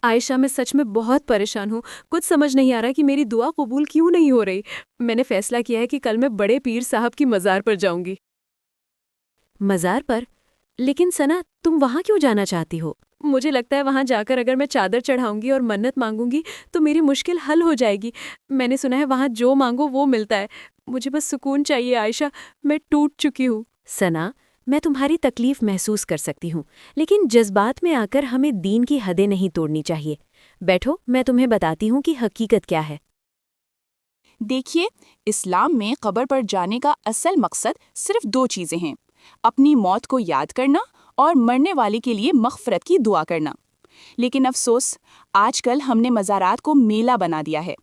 عائشہ میں سچ میں بہت پریشان ہوں۔ کچھ سمجھ نہیں آ رہا کہ میری دعا قبول کیوں نہیں ہو رہی۔ میں نے فیصلہ کیا ہے کہ کل میں بڑے پیر صاحب کی مزار پر جاؤں گی۔ مزار پر؟ لیکن ثنا، تم وہاں کیوں جانا چاہتی ہو؟ مجھے لگتا ہے وہاں جا کر اگر میں چادر چڑھاؤں گی اور منت مانگوں گی تو میری مشکل حل ہو جائے گی۔ میں نے سنا ہے وہاں جو مانگو وہ ملتا ہے۔ مجھے بس سکون چاہیے عائشہ، میں ٹوٹ چکی ہوں۔ ثنا، میں تمہاری تکلیف محسوس کر سکتی ہوں، لیکن جذبات میں آ کر ہمیں دین کی حدیں نہیں توڑنی چاہیے۔ بیٹھو، میں تمہیں بتاتی ہوں کہ حقیقت کیا ہے۔ دیکھیے، اسلام میں قبر پر جانے کا اصل مقصد صرف دو چیزیں ہیں: اپنی موت کو یاد کرنا اور مرنے والے کے لیے مغفرت کی دعا کرنا۔ لیکن افسوس، آج کل ہم نے مزارات کو میلہ بنا دیا ہے۔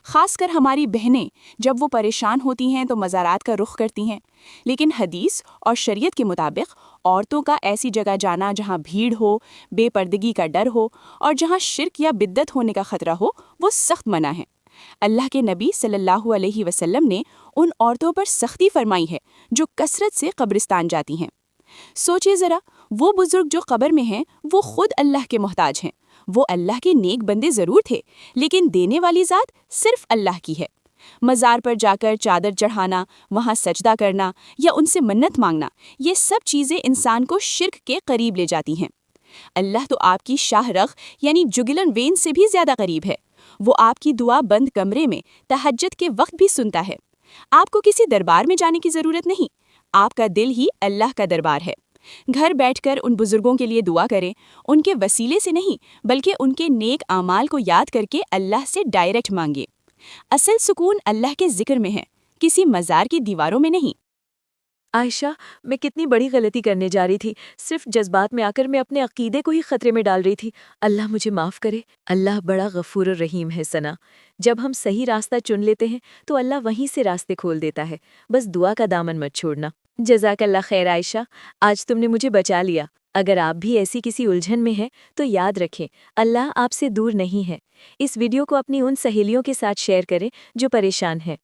خاص کر ہماری بہنیں جب وہ پریشان ہوتی ہیں تو مزارات کا رخ کرتی ہیں۔ لیکن حدیث اور شریعت کے مطابق عورتوں کا ایسی جگہ جانا جہاں بھیڑ ہو، بے پردگی کا ڈر ہو اور جہاں شرک یا بدعت ہونے کا خطرہ ہو، وہ سخت منع ہے۔ اللہ کے نبی صلی اللہ علیہ وسلم نے ان عورتوں پر سختی فرمائی ہے جو کثرت سے قبرستان جاتی ہیں۔ سوچئے ذرا، وہ بزرگ جو قبر میں ہیں وہ خود اللہ کے محتاج ہیں۔ وہ اللہ کے نیک بندے ضرور تھے، لیکن دینے والی ذات صرف اللہ کی ہے۔ مزار پر جا کر چادر چڑھانا، وہاں سجدہ کرنا یا ان سے منت مانگنا، یہ سب چیزیں انسان کو شرک کے قریب لے جاتی ہیں۔ اللہ تو آپ کی شاہ رخ یعنی جگلن وین سے بھی زیادہ قریب ہے۔ وہ آپ کی دعا بند کمرے میں تہجد کے وقت بھی سنتا ہے۔ آپ کو کسی دربار میں جانے کی ضرورت نہیں، آپ کا دل ہی اللہ کا دربار ہے۔ گھر بیٹھ کر ان بزرگوں کے لیے دعا کریں، ان کے وسیلے سے نہیں بلکہ ان کے نیک اعمال کو یاد کر کے اللہ سے ڈائریکٹ مانگیں۔ اصل سکون اللہ کے ذکر میں ہے، کسی مزار کی دیواروں میں نہیں۔ عائشہ، میں کتنی بڑی غلطی کرنے جا رہی تھی۔ صرف جذبات میں آ کر میں اپنے عقیدے کو ہی خطرے میں ڈال رہی تھی۔ اللہ مجھے معاف کرے۔ اللہ بڑا غفور الرحیم ہے ثنا۔ جب ہم صحیح راستہ چن لیتے ہیں تو اللہ وہیں سے راستے کھول دیتا ہے۔ بس دعا کا دامن مت چھوڑنا۔ جزاک اللہ خیر عائشہ، آج تم نے مجھے بچا لیا۔ اگر آپ بھی ایسی کسی الجھن میں ہیں تو یاد رکھیں، اللہ آپ سے دور نہیں ہے۔ اس ویڈیو کو اپنی ان سہیلیوں کے ساتھ شیئر کریں جو پریشان ہیں۔